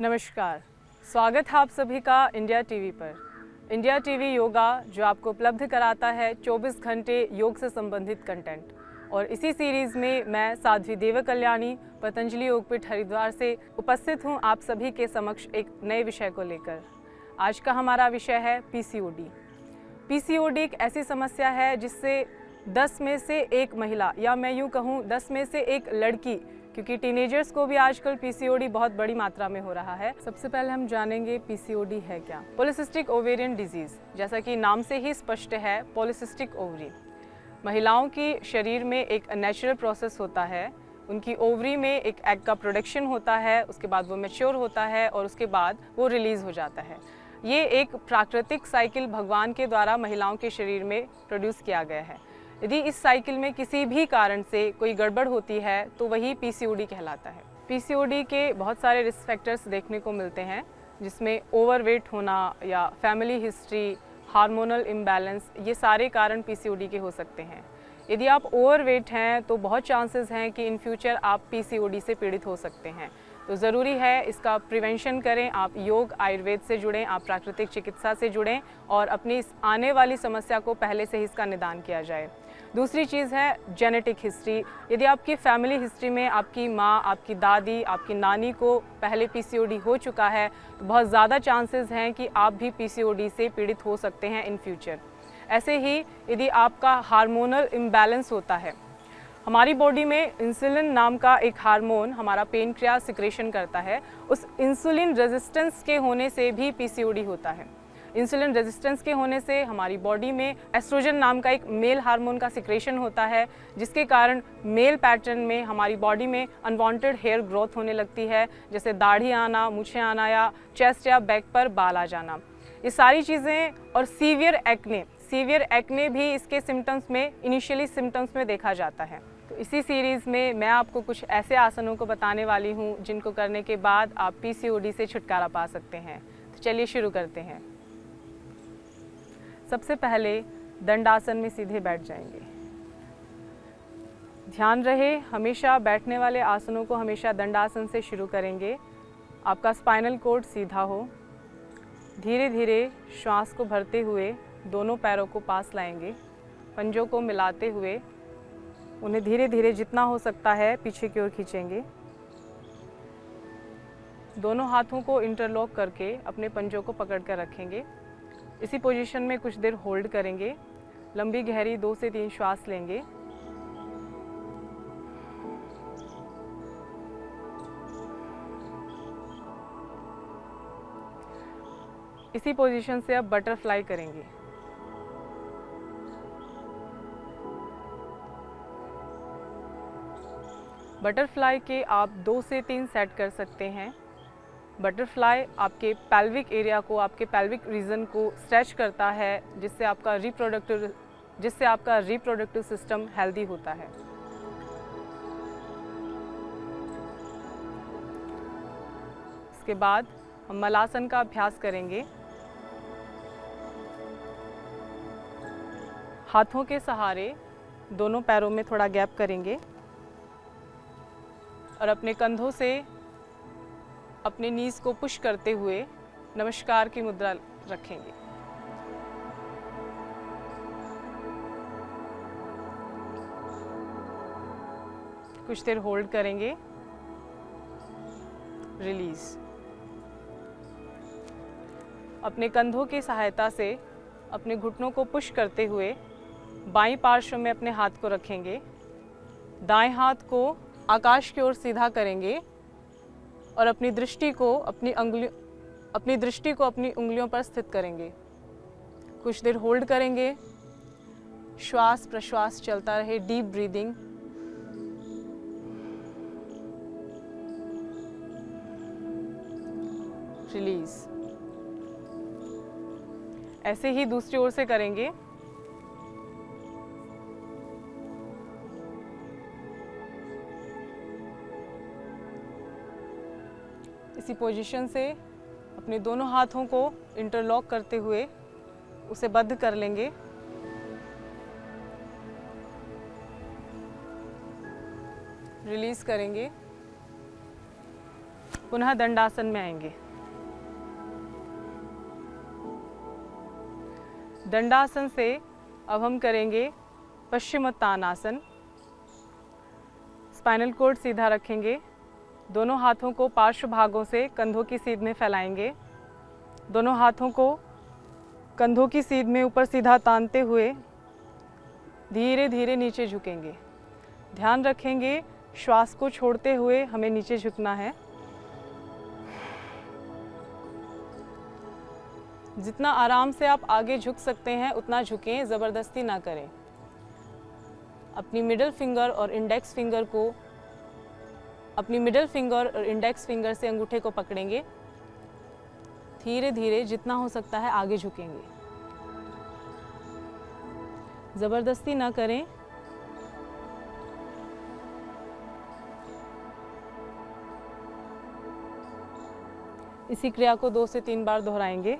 नमस्कार, स्वागत है आप सभी का इंडिया टीवी पर। इंडिया टीवी योगा जो आपको उपलब्ध कराता है 24 घंटे योग से संबंधित कंटेंट। और इसी सीरीज़ में मैं साध्वी देव कल्याणी पतंजलि योगपीठ हरिद्वार से उपस्थित हूँ आप सभी के समक्ष एक नए विषय को लेकर। आज का हमारा विषय है पीसीओडी। पीसीओडी एक ऐसी समस्या है जिससे 10 में से एक महिला, या मैं यूँ कहूँ 10 में से एक लड़की, क्योंकि टीनेजर्स को भी आजकल पीसीओडी बहुत बड़ी मात्रा में हो रहा है। सबसे पहले हम जानेंगे पीसीओडी है क्या। पॉलीसिस्टिक ओवेरियन डिजीज़, जैसा कि नाम से ही स्पष्ट है, पॉलीसिस्टिक ओवरी महिलाओं की शरीर में एक नेचुरल प्रोसेस होता है। उनकी ओवरी में एक एग का प्रोडक्शन होता है, उसके बाद वो मैच्योर होता है और उसके बाद वो रिलीज़ हो जाता है। ये एक प्राकृतिक साइकिल भगवान के द्वारा महिलाओं के शरीर में प्रोड्यूस किया गया है। यदि इस साइकिल में किसी भी कारण से कोई गड़बड़ होती है तो वही पीसीओडी कहलाता है। पीसीओडी के बहुत सारे रिस्क फैक्टर्स देखने को मिलते हैं, जिसमें ओवरवेट होना या फैमिली हिस्ट्री, हार्मोनल इम्बैलेंस, ये सारे कारण पीसीओडी के हो सकते हैं। यदि आप ओवरवेट हैं तो बहुत चांसेस हैं कि इन फ्यूचर आप पीसीओडी से पीड़ित हो सकते हैं। तो ज़रूरी है इसका प्रिवेंशन करें। आप योग आयुर्वेद से जुड़ें, आप प्राकृतिक चिकित्सा से जुड़ें और अपनी इस आने वाली समस्या को पहले से ही इसका निदान किया जाए। दूसरी चीज़ है जेनेटिक हिस्ट्री। यदि आपकी फैमिली हिस्ट्री में आपकी माँ, आपकी दादी, आपकी नानी को पहले पीसीओडी हो चुका है तो बहुत ज़्यादा चांसेस हैं कि आप भी पीसीओडी से पीड़ित हो सकते हैं इन फ्यूचर। ऐसे ही यदि आपका हार्मोनल इम्बैलेंस होता है, हमारी बॉडी में इंसुलिन नाम का एक हार्मोन हमारा पेनक्रियास सिक्रेशन करता है, उस इंसुलिन रेजिस्टेंस के होने से भी पीसीओडी होता है। इंसुलिन रेजिस्टेंस के होने से हमारी बॉडी में एस्ट्रोजन नाम का एक मेल हार्मोन का सिक्रेशन होता है, जिसके कारण मेल पैटर्न में हमारी बॉडी में अनवांटेड हेयर ग्रोथ होने लगती है, जैसे दाढ़ी आना, मूछें आना या चेस्ट या बैक पर बाल आ जाना। ये सारी चीज़ें और सीवियर एक्ने भी इसके सिम्टम्स में, इनिशियली सिम्टम्स में देखा जाता है। तो इसी सीरीज़ में मैं आपको कुछ ऐसे आसनों को बताने वाली हूँ जिनको करने के बाद आप पीसीओडी से छुटकारा पा सकते हैं। तो चलिए शुरू करते हैं। सबसे पहले दंडासन में सीधे बैठ जाएंगे। ध्यान रहे, हमेशा बैठने वाले आसनों को हमेशा दंडासन से शुरू करेंगे। आपका स्पाइनल कॉर्ड सीधा हो। धीरे धीरे श्वास को भरते हुए दोनों पैरों को पास लाएंगे, पंजों को मिलाते हुए उन्हें धीरे धीरे जितना हो सकता है पीछे की ओर खींचेंगे। दोनों हाथों को इंटरलॉक करके अपने पंजों को पकड़ कर रखेंगे। इसी पोजीशन में कुछ देर होल्ड करेंगे। लंबी गहरी 2 से 3 श्वास लेंगे। इसी पोजीशन से अब बटरफ्लाई करेंगे। बटरफ्लाई के आप 2 से 3 सेट कर सकते हैं। बटरफ्लाई आपके पेल्विक एरिया को, आपके पेल्विक रीजन को स्ट्रेच करता है, जिससे आपका रिप्रोडक्टिव सिस्टम हेल्दी होता है। इसके बाद हम मलासन का अभ्यास करेंगे। हाथों के सहारे दोनों पैरों में थोड़ा गैप करेंगे और अपने कंधों से अपने नीज को पुश करते हुए नमस्कार की मुद्रा रखेंगे। कुछ देर होल्ड करेंगे, रिलीज। अपने कंधों की सहायता से अपने घुटनों को पुश करते हुए बाईं पार्श्व में अपने हाथ को रखेंगे। दाएं हाथ को आकाश की ओर सीधा करेंगे और अपनी दृष्टि को अपनी उंगलियों पर स्थित करेंगे। कुछ देर होल्ड करेंगे। श्वास प्रश्वास चलता रहे, डीप ब्रीदिंग। रिलीज। ऐसे ही दूसरी ओर से करेंगे। इसी पोजीशन से अपने दोनों हाथों को इंटरलॉक करते हुए उसे बंद कर लेंगे। रिलीज करेंगे। पुनः दंडासन में आएंगे। दंडासन से अब हम करेंगे पश्चिमोत्तानासन। स्पाइनल कॉर्ड सीधा रखेंगे, दोनों हाथों को पार्श्व भागों से कंधों की सीध में फैलाएंगे, दोनों हाथों को कंधों की सीध में ऊपर सीधा तानते हुए धीरे धीरे नीचे झुकेंगे। ध्यान रखेंगे श्वास को छोड़ते हुए हमें नीचे झुकना है। जितना आराम से आप आगे झुक सकते हैं उतना झुकें, ज़बरदस्ती ना करें। अपनी मिडिल फिंगर और इंडेक्स फिंगर से अंगूठे को पकड़ेंगे। धीरे धीरे जितना हो सकता है आगे झुकेंगे, ज़बरदस्ती ना करें। इसी क्रिया को 2 से 3 बार दोहराएंगे।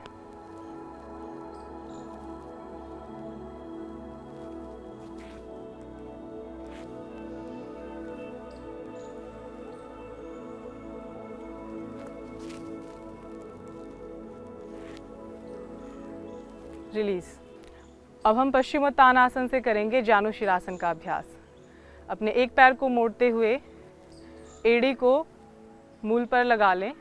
रिलीज। अब हम पश्चिमोत्तानासन से करेंगे जानुशिरासन का अभ्यास। अपने एक पैर को मोड़ते हुए एड़ी को मूल पर लगा लें।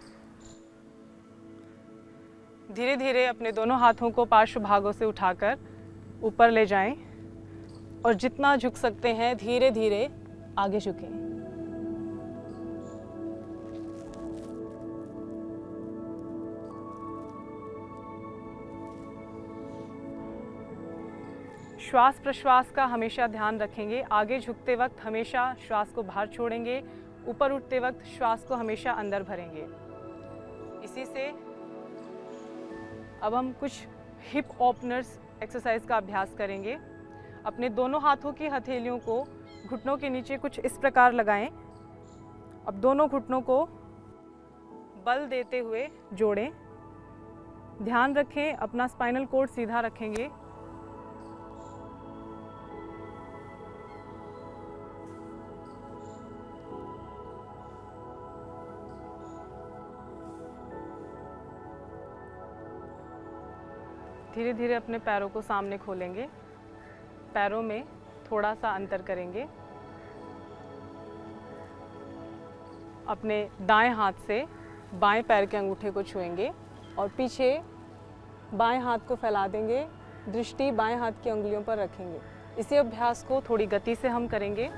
धीरे धीरे अपने दोनों हाथों को पार्श्व भागों से उठाकर ऊपर ले जाएं और जितना झुक सकते हैं धीरे धीरे आगे झुकें। श्वास प्रश्वास का हमेशा ध्यान रखेंगे। आगे झुकते वक्त हमेशा श्वास को बाहर छोड़ेंगे, ऊपर उठते वक्त श्वास को हमेशा अंदर भरेंगे। इसी से अब हम कुछ हिप ओपनर्स एक्सरसाइज का अभ्यास करेंगे। अपने दोनों हाथों की हथेलियों को घुटनों के नीचे कुछ इस प्रकार लगाएं। अब दोनों घुटनों को बल देते हुए जोड़ें। ध्यान रखें अपना स्पाइनल कॉर्ड सीधा रखेंगे। धीरे धीरे अपने पैरों को सामने खोलेंगे, पैरों में थोड़ा सा अंतर करेंगे। अपने दाएं हाथ से बाएं पैर के अंगूठे को छुएंगे और पीछे बाएं हाथ को फैला देंगे। दृष्टि बाएं हाथ की अंगुलियों पर रखेंगे। इसी अभ्यास को थोड़ी गति से हम करेंगे।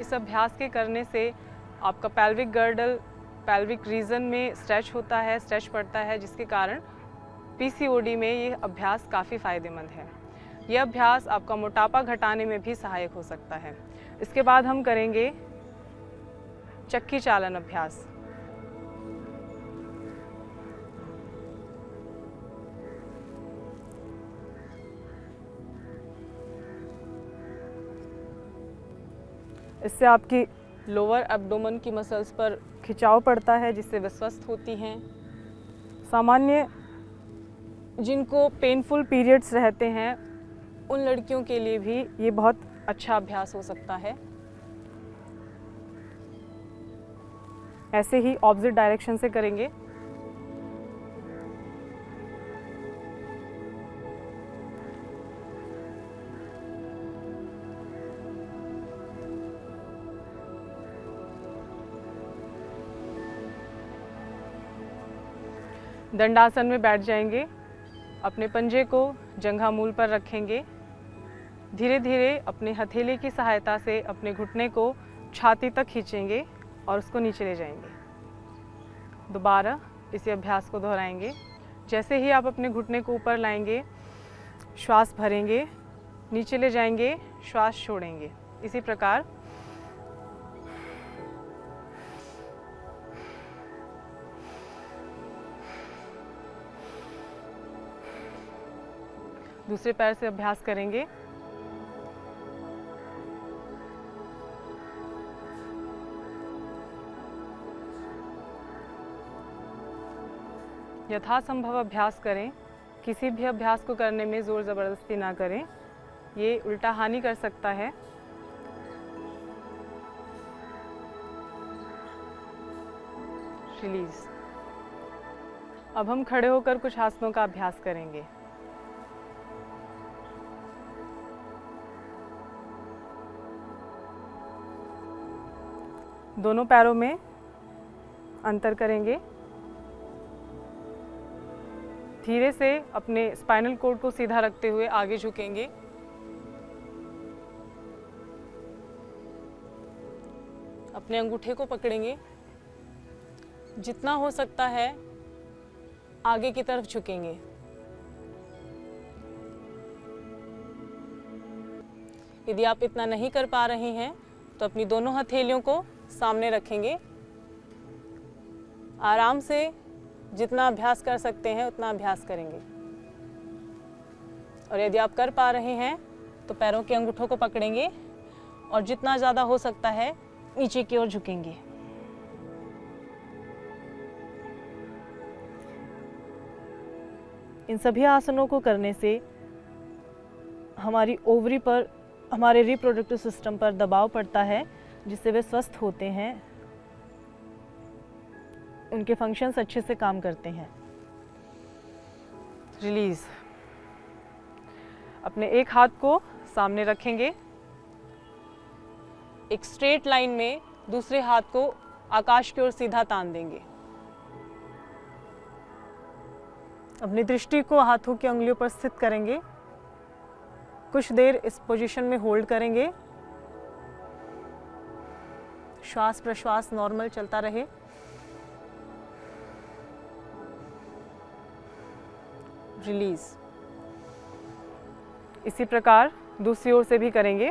इस अभ्यास के करने से आपका पेल्विक गर्डल, पेल्विक रीजन में स्ट्रेच होता है, स्ट्रेच पड़ता है, जिसके कारण पीसीओडी में ये अभ्यास काफ़ी फ़ायदेमंद है। ये अभ्यास आपका मोटापा घटाने में भी सहायक हो सकता है। इसके बाद हम करेंगे चक्की चालन अभ्यास। इससे आपकी लोअर एब्डोमेन की मसल्स पर खिंचाव पड़ता है, जिससे वे स्वस्थ होती हैं। सामान्य जिनको पेनफुल पीरियड्स रहते हैं उन लड़कियों के लिए भी ये बहुत अच्छा अभ्यास हो सकता है। ऐसे ही ऑपोजिट डायरेक्शन से करेंगे। दंडासन में बैठ जाएंगे। अपने पंजे को जंघा मूल पर रखेंगे। धीरे धीरे अपने हथेली की सहायता से अपने घुटने को छाती तक खींचेंगे और उसको नीचे ले जाएंगे। दोबारा इसी अभ्यास को दोहराएंगे। जैसे ही आप अपने घुटने को ऊपर लाएंगे, श्वास भरेंगे, नीचे ले जाएंगे, श्वास छोड़ेंगे। इसी प्रकार दूसरे पैर से अभ्यास करेंगे। यथासंभव अभ्यास करें किसी भी अभ्यास को करने में ज़ोर ज़बरदस्ती ना करें, ये उल्टा हानि कर सकता है। रिलीज। अब हम खड़े होकर कुछ आसनों का अभ्यास करेंगे। दोनों पैरों में अंतर करेंगे। धीरे से अपने स्पाइनल कॉर्ड को सीधा रखते हुए आगे झुकेंगे। अपने अंगूठे को पकड़ेंगे, जितना हो सकता है आगे की तरफ झुकेंगे। यदि आप इतना नहीं कर पा रहे हैं तो अपनी दोनों हथेलियों को सामने रखेंगे। आराम से जितना अभ्यास कर सकते हैं उतना अभ्यास करेंगे। और यदि आप कर पा रहे हैं तो पैरों के अंगूठों को पकड़ेंगे और जितना ज़्यादा हो सकता है नीचे की ओर झुकेंगे। इन सभी आसनों को करने से हमारी ओवरी पर, हमारे रिप्रोडक्टिव सिस्टम पर दबाव पड़ता है, जिससे वे स्वस्थ होते हैं, उनके फंक्शंस अच्छे से काम करते हैं। रिलीज। अपने एक हाथ को सामने रखेंगे, एक स्ट्रेट लाइन में दूसरे हाथ को आकाश की ओर सीधा तान देंगे। अपनी दृष्टि को हाथों की उंगलियों पर स्थित करेंगे। कुछ देर इस पोजीशन में होल्ड करेंगे। श्वास प्रश्वास नॉर्मल चलता रहे। रिलीज। इसी प्रकार दूसरी ओर से भी करेंगे।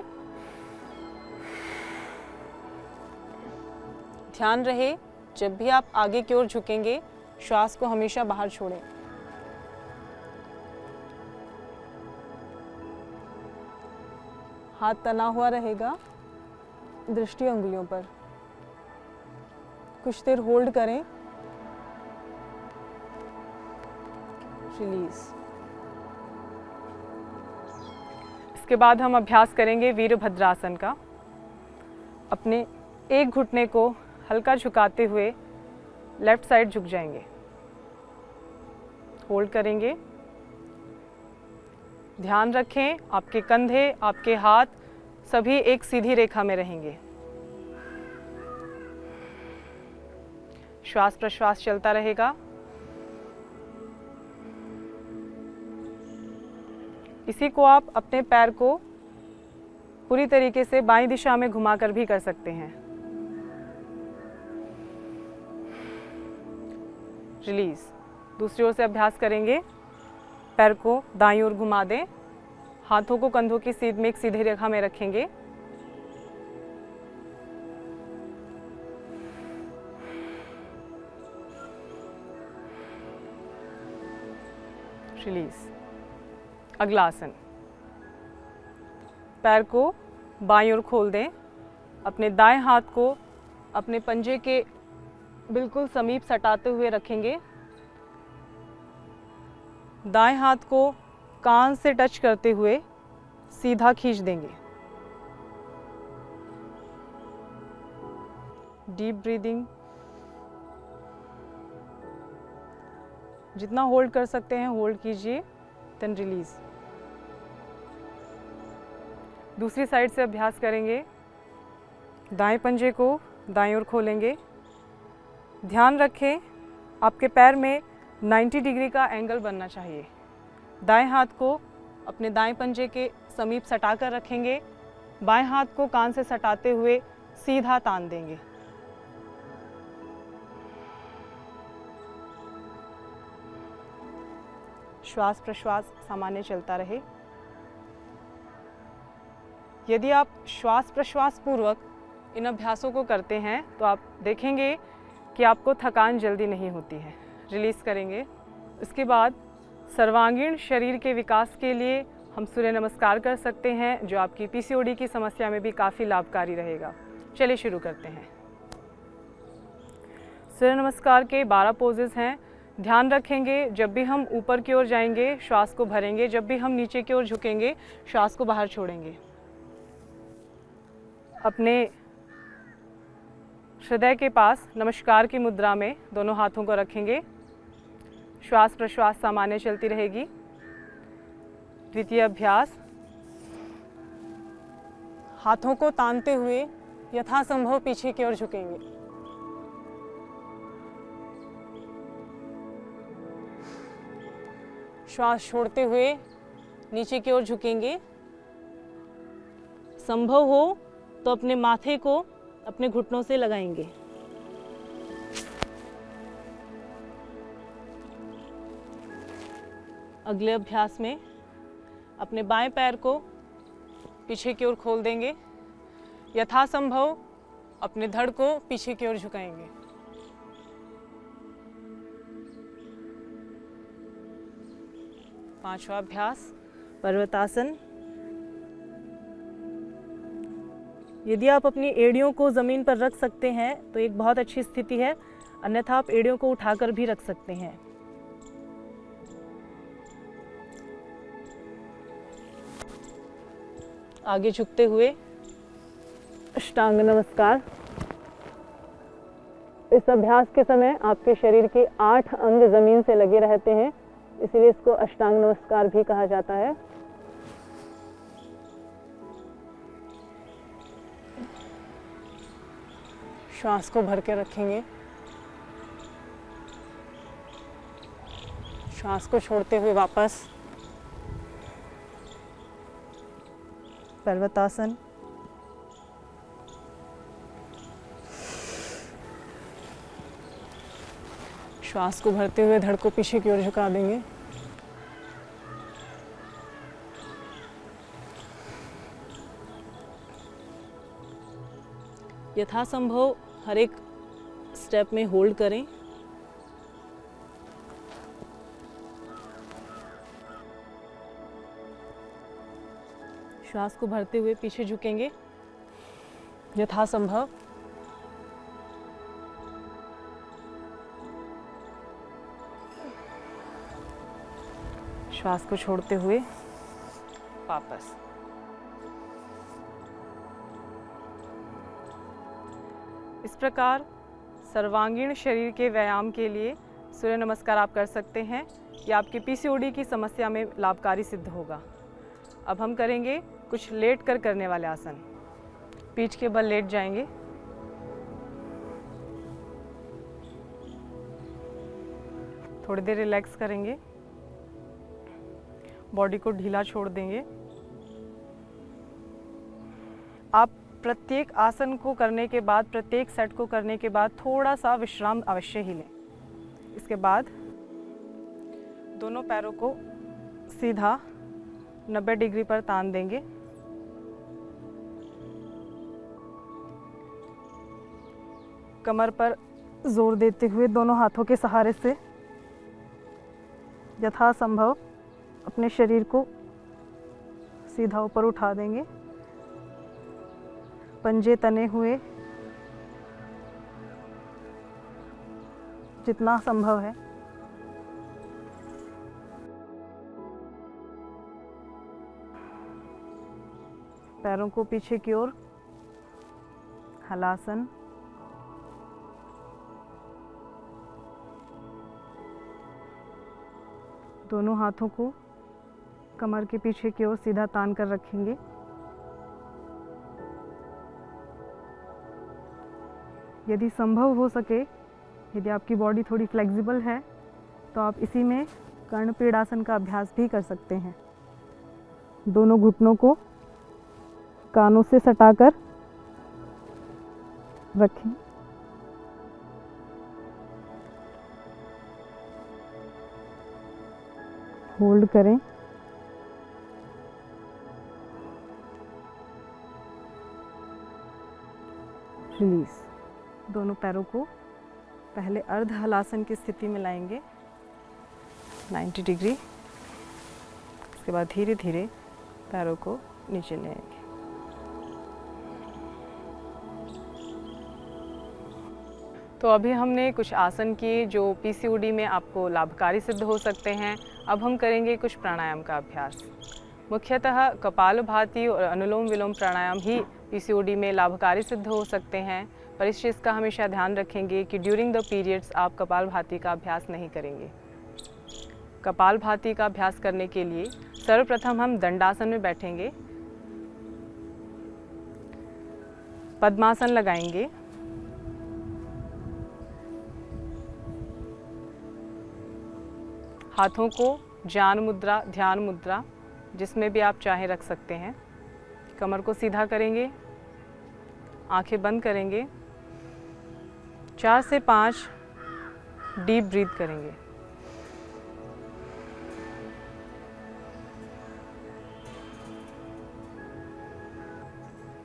ध्यान रहे, जब भी आप आगे की ओर झुकेंगे, श्वास को हमेशा बाहर छोड़ें। हाथ तना हुआ रहेगा दृष्टि अंगुलियों पर। कुछ देर होल्ड करें। रिलीज। इसके बाद हम अभ्यास करेंगे वीरभद्रासन का। अपने एक घुटने को हल्का झुकाते हुए लेफ्ट साइड झुक जाएंगे। होल्ड करेंगे। ध्यान रखें, आपके कंधे, आपके हाथ सभी एक सीधी रेखा में रहेंगे। श्वास प्रश्वास चलता रहेगा। इसी को आप अपने पैर को पूरी तरीके से बाईं दिशा में घुमाकर भी कर सकते हैं। रिलीज। दूसरी ओर से अभ्यास करेंगे। पैर को दाईं ओर घुमा दें। हाथों को कंधों की सीध में एक सीधी रेखा में रखेंगे। रिलीज। अगला आसन। पैर को बाईं ओर खोल दें। अपने दाएं हाथ को अपने पंजे के बिल्कुल समीप सटाते हुए रखेंगे। दाएं हाथ को कान से टच करते हुए सीधा खींच देंगे। Deep breathing. जितना होल्ड कर सकते हैं होल्ड कीजिए, देन रिलीज। दूसरी साइड से अभ्यास करेंगे। दाएं पंजे को दाएं ओर खोलेंगे। ध्यान रखें, आपके पैर में 90 डिग्री का एंगल बनना चाहिए। दाएं हाथ को अपने दाएं पंजे के समीप सटाकर रखेंगे। बाएं हाथ को कान से सटाते हुए सीधा तान देंगे। श्वास प्रश्वास सामान्य चलता रहे। यदि आप श्वास प्रश्वास पूर्वक इन अभ्यासों को करते हैं तो आप देखेंगे कि आपको थकान जल्दी नहीं होती है। रिलीज़ करेंगे। इसके बाद सर्वांगीण शरीर के विकास के लिए हम सूर्य नमस्कार कर सकते हैं, जो आपकी पीसीओडी की समस्या में भी काफ़ी लाभकारी रहेगा। चलिए शुरू करते हैं। सूर्य नमस्कार के 12 पोजेज हैं, ध्यान रखेंगे जब भी हम ऊपर की ओर जाएंगे श्वास को भरेंगे, जब भी हम नीचे की ओर झुकेंगे श्वास को बाहर छोड़ेंगे। अपने हृदय के पास नमस्कार की मुद्रा में दोनों हाथों को रखेंगे। श्वास प्रश्वास सामान्य चलती रहेगी। द्वितीय अभ्यास, हाथों को तानते हुए यथासंभव पीछे की ओर झुकेंगे। श्वास छोड़ते हुए नीचे की ओर झुकेंगे। संभव हो तो अपने माथे को अपने घुटनों से लगाएंगे। अगले अभ्यास में अपने बाएं पैर को पीछे की ओर खोल देंगे। यथासंभव अपने धड़ को पीछे की ओर झुकाएंगे। पांचवा अभ्यास, पर्वतासन। यदि आप अपनी एड़ियों को ज़मीन पर रख सकते हैं तो एक बहुत अच्छी स्थिति है, अन्यथा आप एड़ियों को उठाकर भी रख सकते हैं। आगे झुकते हुए अष्टांग नमस्कार। इस अभ्यास के समय आपके शरीर के 8 अंग जमीन से लगे रहते हैं, इसलिए इसको अष्टांग नमस्कार भी कहा जाता है। श्वास को भर के रखेंगे। श्वास को छोड़ते हुए वापस पर्वतासन। श्वास को भरते हुए धड़ को पीछे की ओर झुका देंगे। यथासंभव हर एक स्टेप में होल्ड करें। श्वास को भरते हुए पीछे झुकेंगे यथासंभव। श्वास को छोड़ते हुए वापस। इस प्रकार सर्वांगीण शरीर के व्यायाम के लिए सूर्य नमस्कार आप कर सकते हैं। यह आपकी पीसीओडी की समस्या में लाभकारी सिद्ध होगा। अब हम करेंगे कुछ लेट कर करने वाले आसन। पीठ के बल लेट जाएंगे। थोड़ी देर रिलैक्स करेंगे। बॉडी को ढीला छोड़ देंगे। आप प्रत्येक आसन को करने के बाद, प्रत्येक सेट को करने के बाद थोड़ा सा विश्राम अवश्य ही लें। इसके बाद दोनों पैरों को सीधा 90 डिग्री पर तान देंगे। कमर पर जोर देते हुए दोनों हाथों के सहारे से यथासंभव अपने शरीर को सीधा ऊपर उठा देंगे। पंजे तने हुए जितना संभव है। पैरों को पीछे की ओर, हलासन। दोनों हाथों को कमर के पीछे की ओर सीधा तान कर रखेंगे। यदि संभव हो सके, यदि आपकी बॉडी थोड़ी फ्लेक्सिबल है तो आप इसी में कर्णपीडासन का अभ्यास भी कर सकते हैं। दोनों घुटनों को कानों से सटाकर रखें। होल्ड करें। रिलीज। दोनों पैरों को पहले अर्ध हलासन की स्थिति में लाएंगे 90 डिग्री। इसके बाद धीरे धीरे पैरों को नीचे ले आएंगे। तो अभी हमने कुछ आसन किए जो पीसीओडी में आपको लाभकारी सिद्ध हो सकते हैं। अब हम करेंगे कुछ प्राणायाम का अभ्यास। मुख्यतः कपालभाति और अनुलोम विलोम प्राणायाम ही पीसीओडी में लाभकारी सिद्ध हो सकते हैं, पर इस चीज़ का हमेशा ध्यान रखेंगे कि ड्यूरिंग द पीरियड्स आप कपालभाति का अभ्यास नहीं करेंगे। कपालभाति का अभ्यास करने के लिए सर्वप्रथम हम दंडासन में बैठेंगे, पद्मासन लगाएंगे, हाथों को ज्ञान मुद्रा, ध्यान मुद्रा जिसमें भी आप चाहें रख सकते हैं। कमर को सीधा करेंगे, आंखें बंद करेंगे, 4 से 5 डीप ब्रीथ करेंगे।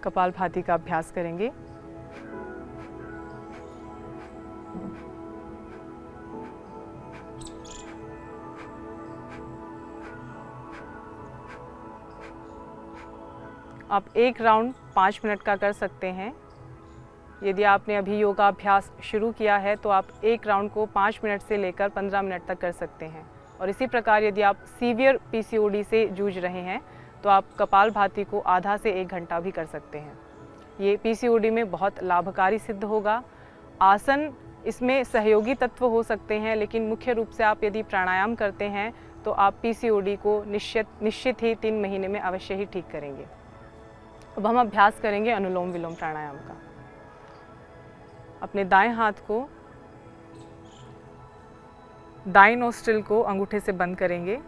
कपालभाति का अभ्यास करेंगे। आप एक राउंड 5 मिनट का कर सकते हैं। यदि आपने अभी योगाभ्यास शुरू किया है तो आप एक राउंड को 5 मिनट से लेकर 15 मिनट तक कर सकते हैं। और इसी प्रकार यदि आप सीवियर पीसीओडी से जूझ रहे हैं तो आप कपालभाति को आधा से 1 घंटा भी कर सकते हैं। ये पीसीओडी में बहुत लाभकारी सिद्ध होगा। आसन इसमें सहयोगी तत्व हो सकते हैं, लेकिन मुख्य रूप से आप यदि प्राणायाम करते हैं तो आप पीसीओडी को निश्चित ही 3 महीने में अवश्य ही ठीक करेंगे। अब हम अभ्यास करेंगे अनुलोम विलोम प्राणायाम का। अपने दाएं हाथ को दाएं नोस्ट्रिल को अंगूठे से बंद करेंगे,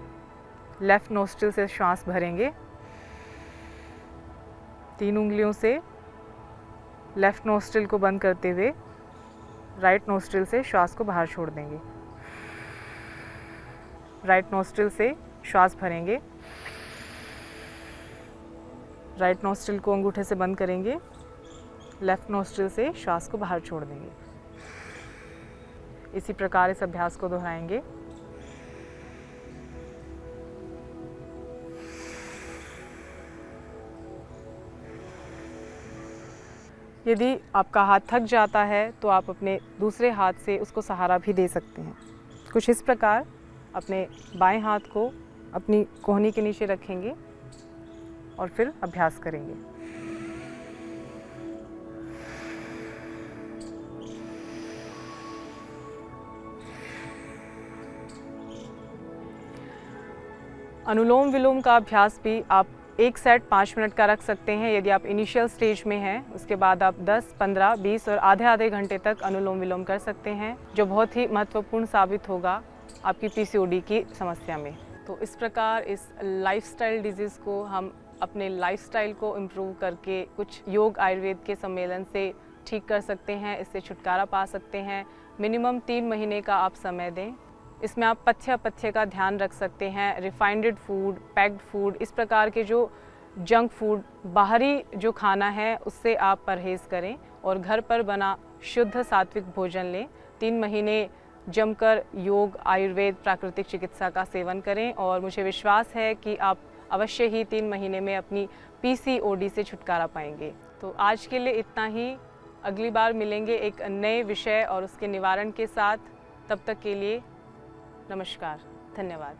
लेफ्ट नोस्ट्रिल से श्वास भरेंगे, 3 उंगलियों से लेफ्ट नोस्ट्रिल को बंद करते हुए राइट नोस्ट्रिल से श्वास को बाहर छोड़ देंगे। राइट नोस्ट्रिल से श्वास भरेंगे, राइट नोस्ट्रिल को अंगूठे से बंद करेंगे, लेफ्ट नोस्ट्रिल से श्वास को बाहर छोड़ देंगे। इसी प्रकार इस अभ्यास को दोहराएंगे। यदि आपका हाथ थक जाता है तो आप अपने दूसरे हाथ से उसको सहारा भी दे सकते हैं। कुछ इस प्रकार अपने बाएं हाथ को अपनी कोहनी के नीचे रखेंगे और फिर अभ्यास करेंगे। अनुलोम विलोम का अभ्यास भी आप एक सेट 5 मिनट का रख सकते हैं यदि आप इनिशियल स्टेज में हैं। उसके बाद आप 10, 15, 20 और आधे घंटे तक अनुलोम विलोम कर सकते हैं, जो बहुत ही महत्वपूर्ण साबित होगा आपकी पीसीओडी की समस्या में। तो इस प्रकार इस लाइफस्टाइल डिजीज़ को हम अपने लाइफस्टाइल को इम्प्रूव करके कुछ योग आयुर्वेद के सम्मेलन से ठीक कर सकते हैं, इससे छुटकारा पा सकते हैं। मिनिमम 3 महीने का आप समय दें। इसमें आप पथ्य का ध्यान रख सकते हैं। रिफाइंड फूड, पैक्ड फूड, इस प्रकार के जो जंक फूड, बाहरी जो खाना है उससे आप परहेज़ करें और घर पर बना शुद्ध सात्विक भोजन लें। 3 महीने जमकर योग, आयुर्वेद, प्राकृतिक चिकित्सा का सेवन करें और मुझे विश्वास है कि आप अवश्य ही 3 महीने में अपनी पीसीओडी से छुटकारा पाएंगे। तो आज के लिए इतना ही। अगली बार मिलेंगे एक नए विषय और उसके निवारण के साथ। तब तक के लिए नमस्कार, धन्यवाद।